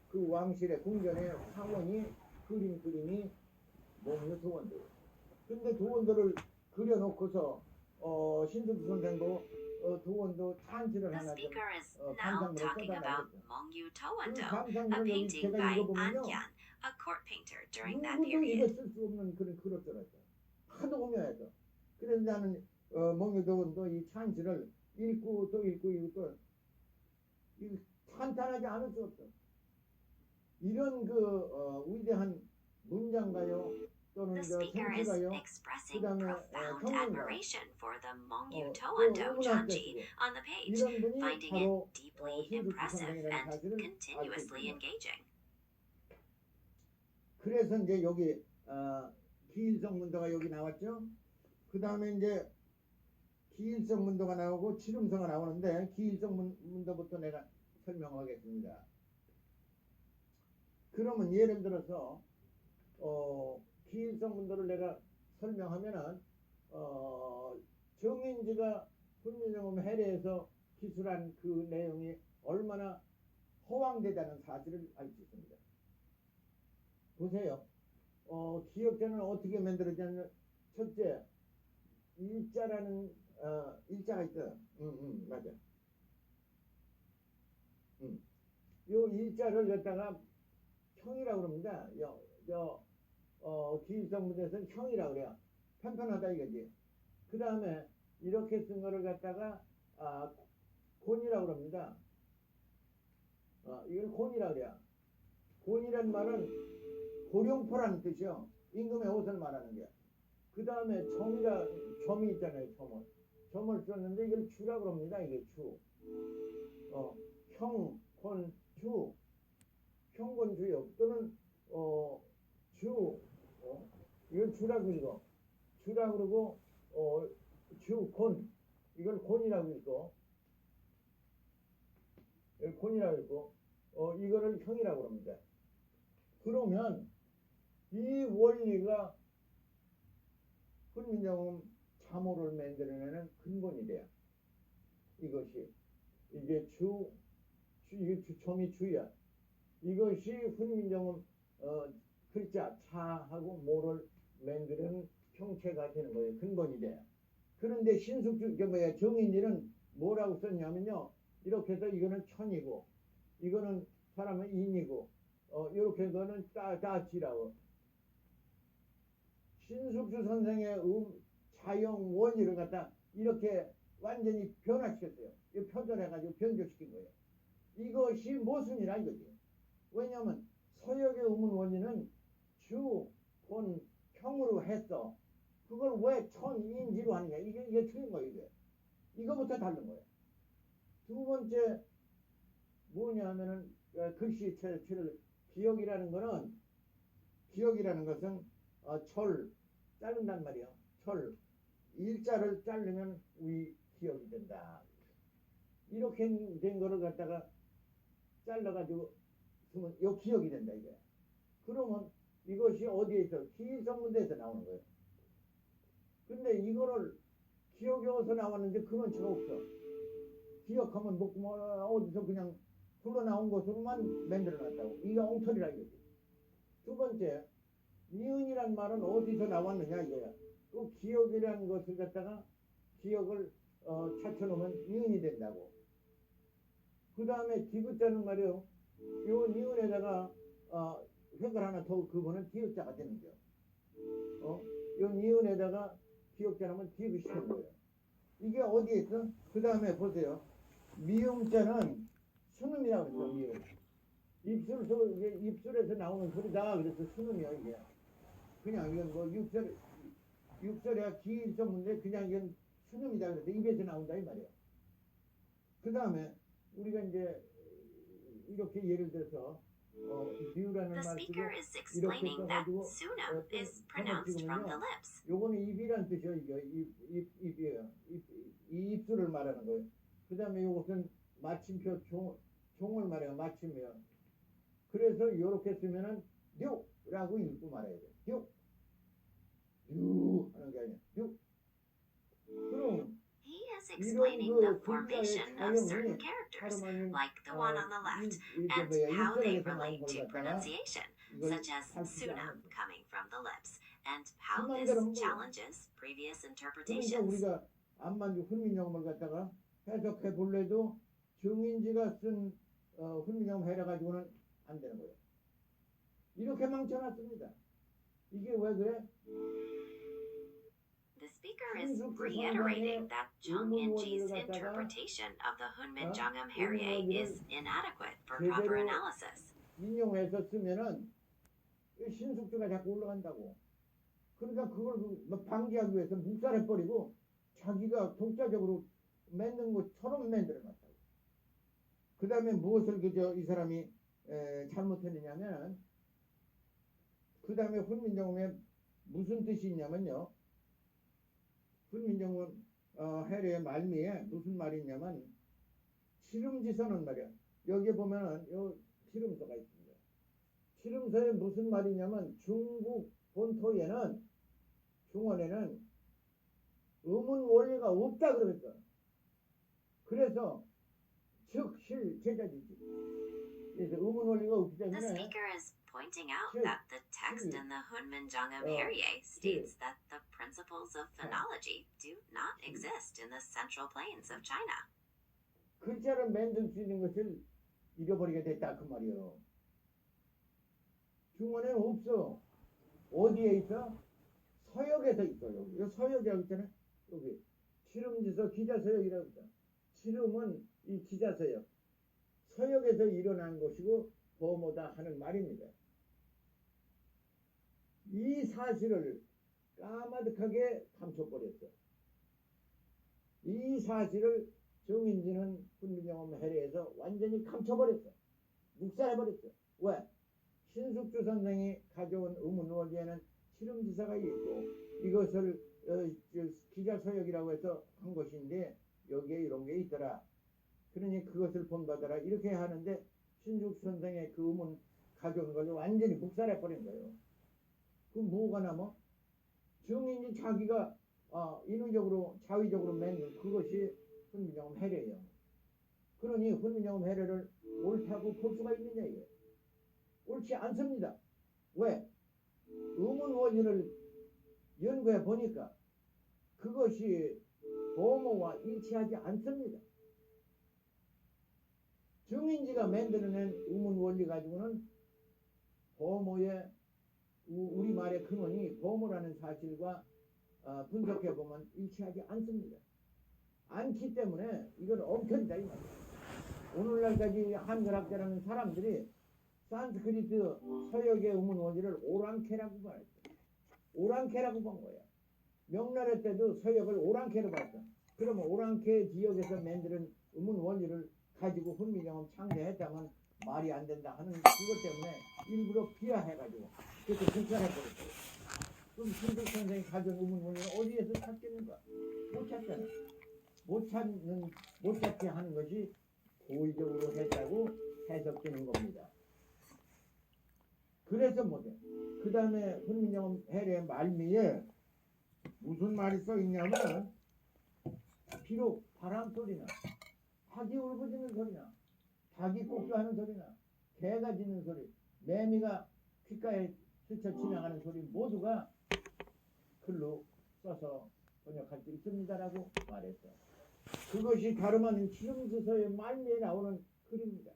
그 왕실의 궁전의 사원이 그림이 몽유도원도. 근데 도원도를 그려놓고서 신숙주 선생도 도원도 찬지를 The 하나 좀 speaker is now 감상문을 talking about 써달라고 Mongyu 그 Towondo, a 감상문을 여기 painting 제가 by 읽어보면요. An, a court painter during that 누구도 이거 period. 쓸 수 없는 그런 그릇들었어. 하도 오묘해서. 그래서 나는 몽유도원도 이 찬지를 읽고 또 이거 탄탄하지 않을 수 없어. 이런 위대한 문장가요 또는 The speaker is 정치가요 expressing 그다음에 profound 평론가 admiration for the Mongyu 또 Towondo 문학자 Chanji 쓰고 on the page, 이런 분이 finding 바로 it deeply 신숙주 impressive 선생이라는 and 사실을 알고 continuously 있습니다. engaging. 그래서 이제 여기 기일성 문도가 여기 나왔죠. 그 다음에 이제 기일성 문도가 나오고 칠음성가 나오는데 기일성 문도부터 내가 설명하겠습니다. 그러면 예를 들어서 기일성 문도를 내가 설명하면은 정인지가 훈민정음 해례에서 기술한 그 내용이 얼마나 허황되다는 사실을 알 수 있습니다. 보세요. 기역자는 어떻게 만들어졌냐면 첫째 일자라는 일자가 있어요. 맞아. 요 일자를 갖다가 형이라고 그럽니다. 기일성 문에서는 형이라고 그래요. 편편하다 이거지. 그 다음에 이렇게 쓴 거를 갖다가 곤이라고 그럽니다. 이걸 곤이라고 그래요. 곤이란 말은 고룡포라는 뜻이요. 임금의 옷을 말하는 게. 그 다음에 점이 있잖아요. 점을 썼는데 이걸 주라고 합니다. 이게 주. 형곤주. 형곤주요. 또는 이걸 주라고 읽어. 주라고 그러고 주곤. 이걸 곤이라고 읽고. 곤이라고 읽고. 이거를 형이라고 합니다. 그러면 이 원리가 훈민정음 자모를 만들어내는 근본이 돼요. 이게 점이 주야. 이것이 훈민정음 글자 자하고 모를 만드는 형체가 되는 거예요. 근본이 돼요. 그런데 정인지는 뭐라고 썼냐면요. 이렇게 해서 이거는 천이고 이거는 사람은 인이고 이렇게 거는 따지라고. 신숙주 선생의 자영 원리를 갖다 이렇게 완전히 변화시켰어요. 표절해가지고 변조시킨 거예요. 이것이 모순이라 이거지. 왜냐하면 서역의 음운 원리는 주, 본, 형으로 했어. 그걸 왜 천인지로 하느냐. 이게 틀린 거예요. 이거부터 다른 거예요. 두 번째 뭐냐면은 글씨체를 기억이라는 것은 철 자른단 말이에요. 철 일자를 자르면 우리 기억이 된다. 이렇게 된 거를 갖다가 잘라가지고 쓰면 요 기억이 된다 이게. 그러면 이것이 어디에 있어? 기성문대에서 나오는 거예요. 근데 이거를 기억이 어디서 나왔는데 근원치가 없어. 기억하면 뭐 어디서 그냥 흘러나온 것으로만 만들어놨다고. 이게 엉터리라 이거지. 두 번째, 니은이란 말은 어디서 나왔느냐 이거야. 그 기억이라는 것을 갖다가 기억을 찾혀놓으면 니은이 된다고. 그 다음에 디귿자는 말이요. 요 니은에다가 획을 하나 더 그거는 디귿자가 되는 거예요. 요 니은에다가 기억자라면 디귿이 되는 거예요. 이게 어디에 있어? 그 다음에 보세요. 미음자는 순음이라고 그랬어. 미음. 입술에서 나오는 소리다. 그래서 순음이야 이게. 그냥 이건 뭐 육설이야 기일전문데 그냥 이건 순음이다. 그래서 입에서 나온다 이 말이야. 그 다음에 우리가 이제 이렇게 예를 들어서 비유라는 The 말 speaker 쓰고 is 이렇게 explaining that 써가지고 sunam is pronounced from the lips. 요거는 입이란 뜻이요. 이게 입이에요. 이 입술을 말하는 거예요. 그 다음에 요것은 마침표 종을 말해요. 마침이요. 그래서 요렇게 쓰면은 뇨라고 읽고 말해야 돼. 뇨 하는 게 아니야. 뇨. 그럼 He is explaining the formation of certain characters, 하루만은 like the one on the left, and how they relate to pronunciation, such as sunam coming from the lips, and how this challenges previous 그러니까 interpretations. 우리가 안만주 훈민정음을 갖다가 해석해 볼래도 정인지가 쓴 훈민정음 해라 가지고는 안 되는 거예요. 이렇게 망쳐놨습니다. 이게 왜 그래? The speaker is reiterating that Chung In-ji's interpretation of the Hunminjeongeum Haerye is inadequate for proper analysis. 인용해서 쓰면은 신숙주가 자꾸 올라간다고. 그러니까 그걸 방지하기 위해서 묵살해버리고 자기가 독자적으로 만든 것처럼 만들어놨다고. 그 다음에 무엇을 이 사람이 잘못했느냐면 그 다음에 훈민정음에 무슨 뜻이 있냐면요. 훈민정음 해례의 말미에 무슨 말이 있냐면 치름지서는 말이야. 여기에 보면은 요 치름서가 있습니다. 치름서에 무슨 말이냐면 중국 본토에는 중원에는 음운 원리가 없다 그러겠어. 그래서 즉실 제자지지. 그래서 음운 원리가 없기 The 때문에 speaker is pointing out that the text in the Hunminjeongeum Haerye states that the principles of phonology do not exist in the central plains of China. 글자를 만들 수 있는 것을 잃어버리게 됐다 그 말이에요. 중원에는 없어. 어디에 있어? 서역에서 있어. 여기 서역이라고 있잖아요. 여기 치름지서 기자서역이라고 있잖아. 치름은 이 기자서역. 서역에서 일어난 것이고 범어다 하는 말입니다. 이 사실을 까마득하게 감춰버렸어. 이 사실을 정인지는 훈민정음 해례에서 완전히 감춰버렸어. 묵살해버렸어. 왜? 신숙주 선생이 가져온 의문 원리에는 치름지사가 있고 이것을 기자서역이라고 해서 한 것인데 여기에 이런 게 있더라. 그러니 그것을 본받아라. 이렇게 하는데 신숙주 선생의 그 의문 가져온 것을 완전히 묵살해버린 거예요. 그 뭐가 남아? 정인이 자기가 인위적으로 자위적으로 만든 그것이 훈민정음 해례예요. 그러니 훈민정음 해례를 옳다고 볼 수가 있느냐 이게. 옳지 않습니다. 왜? 의문 원리를 연구해 보니까 그것이 범어와 일치하지 않습니다. 정인지가 만들어낸 의문 원리 가지고는 범어의 우리말의 근원이 범어라는 사실과 분석해 보면 일치하지 않습니다. 않기 때문에 이건 엉터리다 이 말이에요. 오늘날까지 한글학자라는 사람들이 산스크리트 서역의 의문 원리를 오랑캐라고 말했어. 오랑캐라고 본 거야. 명나라 때도 서역을 오랑캐로 봤어. 그러면 오랑캐 지역에서 만드는 의문 원리를 가지고 훈민정음 창제했다면 말이 안 된다 하는 그것 때문에 일부러 비하해가지고 그렇게 불편해버렸어요. 그럼 신숙 선생이 가져온 의문 원리는 어디에서 찾겠는가? 못 찾잖아. 못 찾게 하는 것이 고의적으로 했다고 해석되는 겁니다. 그래서 뭐죠? 그 다음에 훈민정음 해례 말미에 무슨 말이 써 있냐면, 비록 바람 소리나 닭이 울부짖는 소리나 닭이 곡조하는 소리나 개가 짖는 소리, 매미가 귓가에 스쳐 지나가는 소리 모두가 글로 써서 번역할 수 있습니다라고 말했어요. 그것이 다름 아닌 지름지서의 말미에 나오는 글입니다.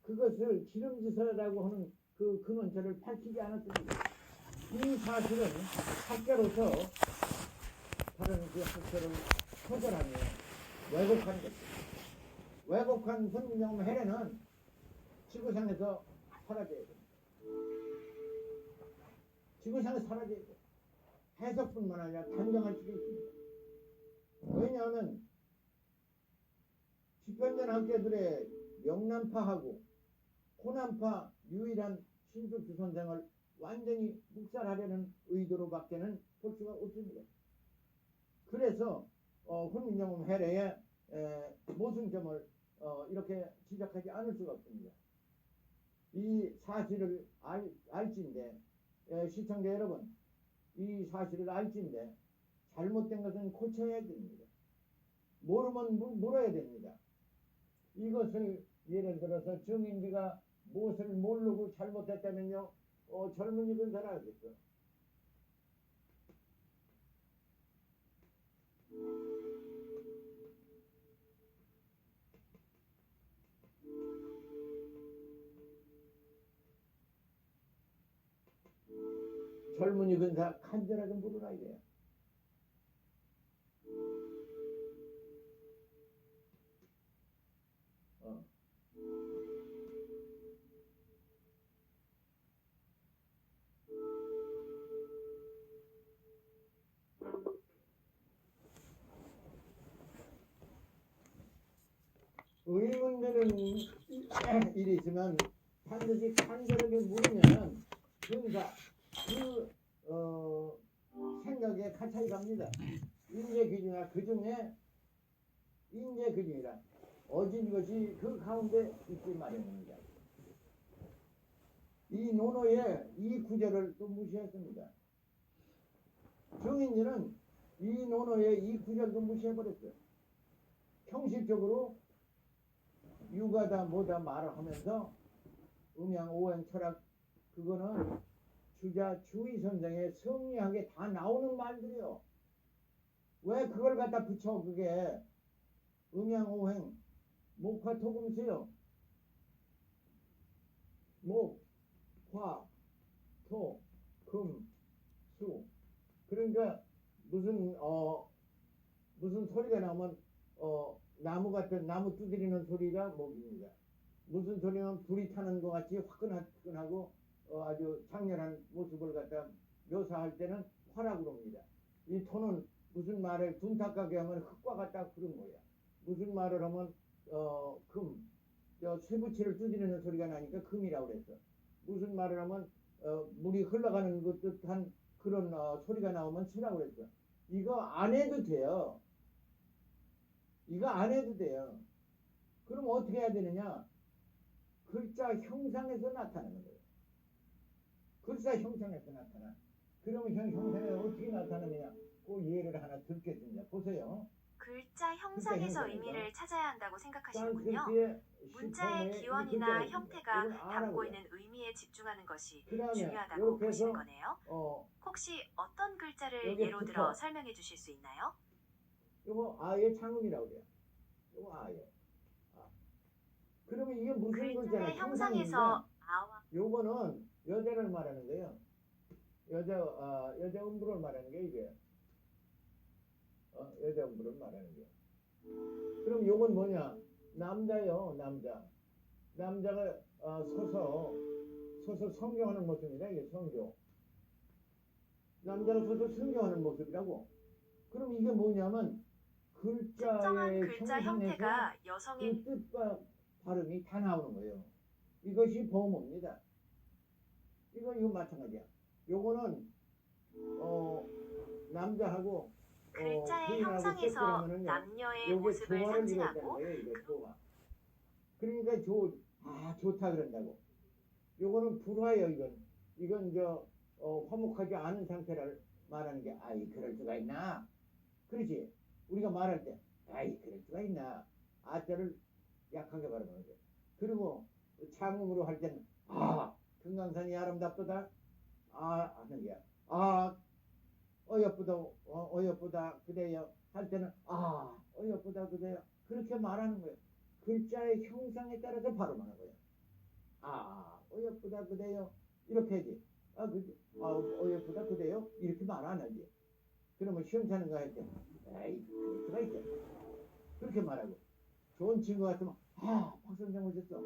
그것을 지름지서라고 하는 그 근원처를 밝히지 않았습니다. 이 사실은 학자로서 다른 그 학자를 표절하며 왜곡한 것입니다. 왜곡한 훈민정음 해례는 지구상에서 사라져야 됩니다. 지구상에서 사라져야 돼요. 해석뿐만 아니라 단정할 수도 있습니다. 왜냐하면 집현전 학자들의 명난파하고 호난파 유일한 신족주선생을 완전히 묵살하려는 의도로밖에는 볼 수가 없습니다. 그래서 훈민정음 해례의 모순점을 이렇게 지적하지 않을 수가 없습니다. 이 사실을 알지인데 시청자 여러분, 이 사실을 알지인데 잘못된 것은 고쳐야 됩니다. 모르면 물어야 됩니다. 이것을 예를 들어서 정인지가 무엇을 모르고 잘못했다면요, 젊은이 근사라 하겠죠. 젊은이 근사 간절하게 물으라 이래요. 의문되는 일이 있으면 반드시 간절하게 물으면 근사 생각에 가차이 갑니다. 인재 기준이라 그 중에 인재 기준이라 어진 것이 그 가운데 있기 마련입니다. 이 논어의 이 구절을 또 무시했습니다. 정인지는 이 논어의 이 구절도 무시해버렸어요. 형식적으로 육아다 뭐다 말을 하면서 음양 오행 철학, 그거는 주자 주의 선생의 성리학에 다 나오는 말들이요. 왜 그걸 갖다 붙여? 그게 음양 오행 목화 토금수요. 목, 화, 토, 금, 수. 그러니까 무슨 소리가 나오면 나무 같은 나무 두드리는 소리가 목입니다. 무슨 소리면 불이 타는 것 같이 화끈하고 아주 장렬한 모습을 갖다 묘사할 때는 화라고 합니다. 이 토는 무슨 말을 둔탁하게 하면 흙과 같다 그런 거야. 무슨 말을 하면 쇠붙이를 두드리는 소리가 나니까 금이라고 그랬어. 무슨 말을 하면 물이 흘러가는 것 듯한 그런 소리가 나오면 수라고 그랬어. 이거 안 해도 돼요. 이거 안 해도 돼요. 그럼 어떻게 해야 되느냐? 글자 형상에서 나타나는 거예요. 글자 형상에서 나타나. 그러면 형상에 어떻게 나타나느냐? 그 예를 하나 듣겠습니다. 보세요. 글자 형상에서 의미를 찾아야 한다고 생각하시는군요. 문자의 슈퍼의 기원이나 이 형태가 이걸 알아보자. 담고 있는 의미에 집중하는 것이 그다음에 중요하다고 이렇게 보시는 해서 거네요. 혹시 어떤 글자를 여기 예로 들어 붙어. 설명해 주실 수 있나요? 이거 아예 창음이라고 그래요. 이거 아예. 그러면 이게 무슨 글자냐? 글자의 형상에서 형상인데 아와 요거는 여자를 말하는 거예요. 여자 음부를 말하는 게 이게. 여자 음부를 말하는 게. 그럼 요건 뭐냐? 남자요, 남자. 남자가 서서 성경하는 모습이다. 이게 성경. 남자가 서서 성경하는 모습이라고. 그럼 이게 뭐냐면 특정한 글자의 글자 형상에서 형태가 여성의 그 뜻과 발음이 다 나오는 거예요. 이것이 범어입니다. 이거 마찬가지야. 요거는 남자하고 글자의 부인하고 형상에서 섹스라면은요, 남녀의 요게 모습을 조화를 이뤘다는 상징하고 거예요. 이게 조화. 그러니까 좋다 그런다고. 요거는 불화예요. 이건 화목하지 않은 상태를 말하는 게, 아이 그럴 수가 있나? 그렇지. 우리가 말할 때 아이 그럴 수가 있나? 아자를 약하게 발음하는 거예요. 그리고 장음으로 할 때는 금강산이 아름답도다. 하는 거야. 어여쁘다 그대여 할 때는 어여쁘다 그대여 그렇게 말하는 거예요. 글자의 형상에 따라서 발음하는 거예요. 어여쁘다 그대여 이렇게 하지. 어여쁘다 그대여 이렇게 말 안 하지. 그러면 시험 차는 거 할 때 에이 그럴 수가 있죠. 그렇게 말하고 좋은 친구 같으면 박선생 오셨어.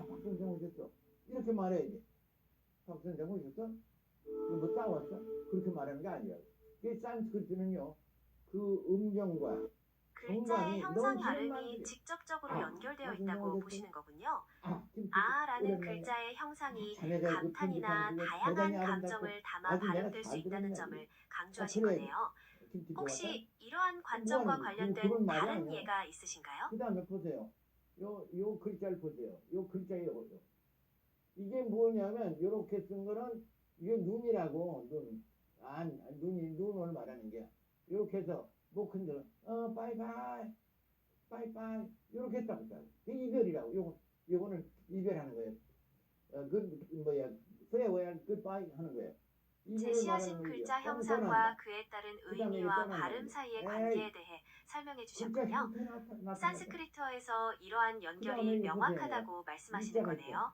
박선생 오셨어. 이렇게 말해야지. 박선생 오셨어? 뭐 싸웠어? 그렇게 말하는 게 아니라고. 이 산스크리트는요, 그 음정과 글자의 정감이 형상 넘치는 발음이 말들이에요. 직접적으로 연결되어 무슨 있다고 생각했어? 보시는 거군요. 김치 라는 오랜만에. 글자의 형상이 자네가 그 감탄이나 편집하는 그거 다양한 대단히 아름답고 감정을 담아 아주 내가 발음될 수 잘 있다는 들었네. 점을 강조하신 그래. 거네요. 김치 좋아하다? 혹시 이러한 관점과 뭐하는 관련된 그런 말이 다른 아니야. 예가 있으신가요? 그 다음에 보세요. 요 글자를 보세요. 요 글자예요. 이게 뭐냐면 요렇게 쓴 거는 이게 눈이라고 눈을 말하는 게 요렇게 해서 목 흔들어 빠이빠이 빠이빠이 요렇게 했다니까. 이게 이별이라고. 요거는 이별하는 거예요. farewell goodbye 하는 거예요. 제시하신 글자 형상과 그에 따른 의미와 발음 사이의 관계에 대해 설명해 주셨군요. 산스크리트어에서 이러한 연결이 명확하다고 말씀하시는 거네요.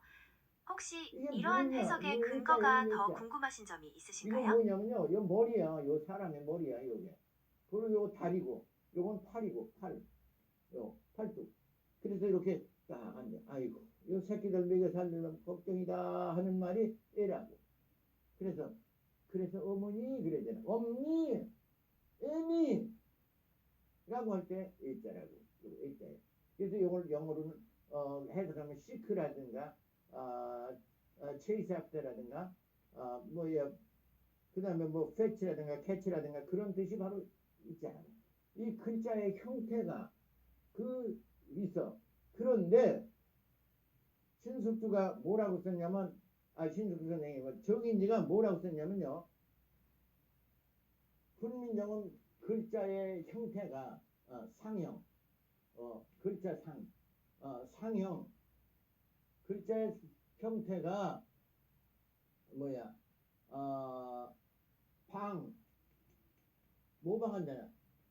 혹시 이러한 해석의 근거가 더 궁금하신 점이 이거 있으신가요? 뭐냐면요, 요 머리야, 요 사람의 머리야, 요게. 그리고 요 다리고, 요건 팔이고, 요 팔뚝. 그래서 이렇게 딱 앉아. 아이고, 요 새끼들 먹여 살리려면 걱정이다 하는 말이 애라고. 그래서 어머니 그래야 되나? 엄니, 애미 라고 할 때 애자라고. 애자예요. 그래서 이걸 영어로는 해석하면 시크라든가 체이스 앞테라든가 그 다음에 뭐 패치라든가 캐치라든가 그런 뜻이 바로 있잖아요. 이 글자의 형태가 있어. 그런데 신숙주가 뭐라고 썼냐면 신숙주 선생님은 정인지가 뭐라고 썼냐면요. 훈민정음 글자의 형태가 상형, 글자 상형, 글자의 형태가 모방한다냐.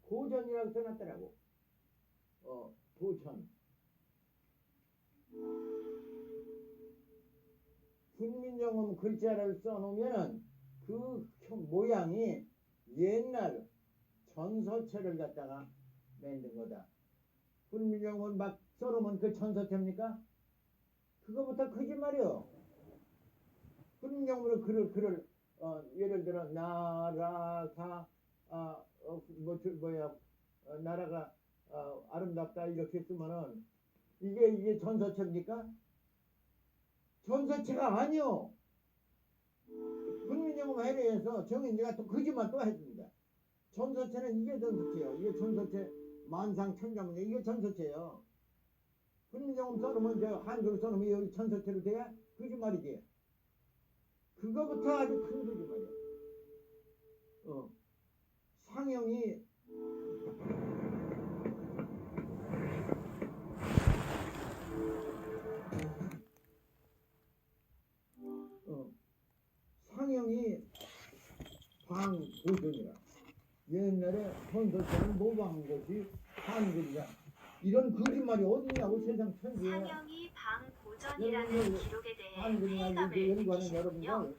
고전이라고 써놨더라고. 고전. 훈민정음 글자를 써놓으면 그 모양이 옛날 전서체를 갖다가 만든 거다. 훈민정음을 막 써놓으면 그 전서체입니까? 그거부터 거짓말이요. 훈민정음으로 글을 예를 들어 나라가 나라가 아름답다 이렇게 쓰면은 이게 전서체입니까? 전서체가 아니요. 훈민정음 해례에서 정인지가 또 거짓말 또 했습니다. 전서체는 이게 전서체예요. 이게 전서체 만상천자문이에요. 이게 전서체예요. 훈민정음 써놓으면 한글 써놓으면 여기 전서체로 돼야 거짓말이지. 그거부터 아주 큰 거짓말이야. 상형이 방고전이라. 옛날에 전서체를 모방한 것이 한글이다. 이런 거짓말이 어디냐고 세상 천지에. 상형이 방고전이라는 여러분들 기록에 대해 한글이나 회의감을 이렇게 연구하는 느끼시군요. 여러분들,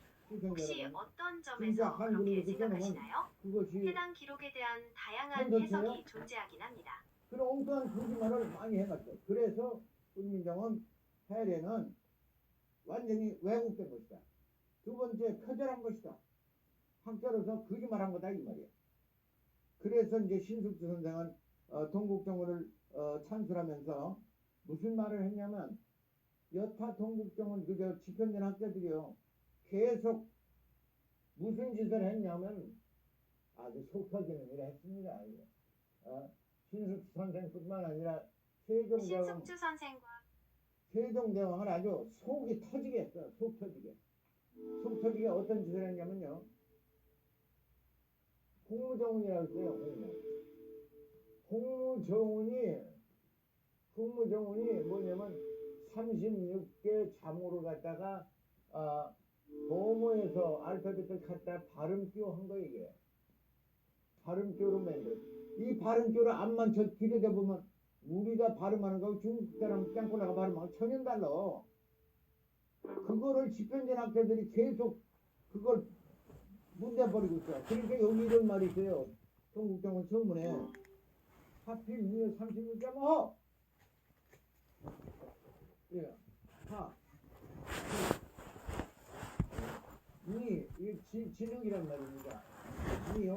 혹시 여러분, 어떤 진짜 점에서 한글을 그렇게 이렇게 써놓으면 생각하시나요? 그것이 해당 기록에 대한 다양한 전서체요? 해석이 존재하긴 합니다. 그런 엉뚱한 거짓말을 많이 해놨죠. 그래서 훈민정음 해례는 완전히 왜곡된 것이다. 두 번째 표절한 것이다. 학자로서 거짓말한 거다 이 말이야. 그래서 이제 신숙주 선생은 동국정원을 찬술하면서 무슨 말을 했냐면 여타 동국정원 그저 집현전 학자들이요 계속 무슨 짓을 했냐면 아주 속 터지는 일을 했습니다. 신숙 선생뿐만 아니라 세종대왕 신숙주 선생과 세종대왕은 아주 속이 터지게 했어. 속 터지게. 속 터지게 어떤 짓을 했냐면요. 국무정원이라고 있어요. 국무정원이 뭐냐면 36개 자모를 갖다가 도모에서 알파벳을 갖다 발음표 한 거 이게. 발음표로 만들. 이 발음표를 앞만 들여다보면 우리가 발음하는 거하고 중국 사람 짱꼬나가 발음하고 천연 달라. 그거를 집현전 학자들이 계속 그걸 문제 버리고 있어. 그러니까 여기 이런 말이 있어요. 동국정원 청문회. 하필 무려 36점 예. 이 진흙이란 말입니다. 이요.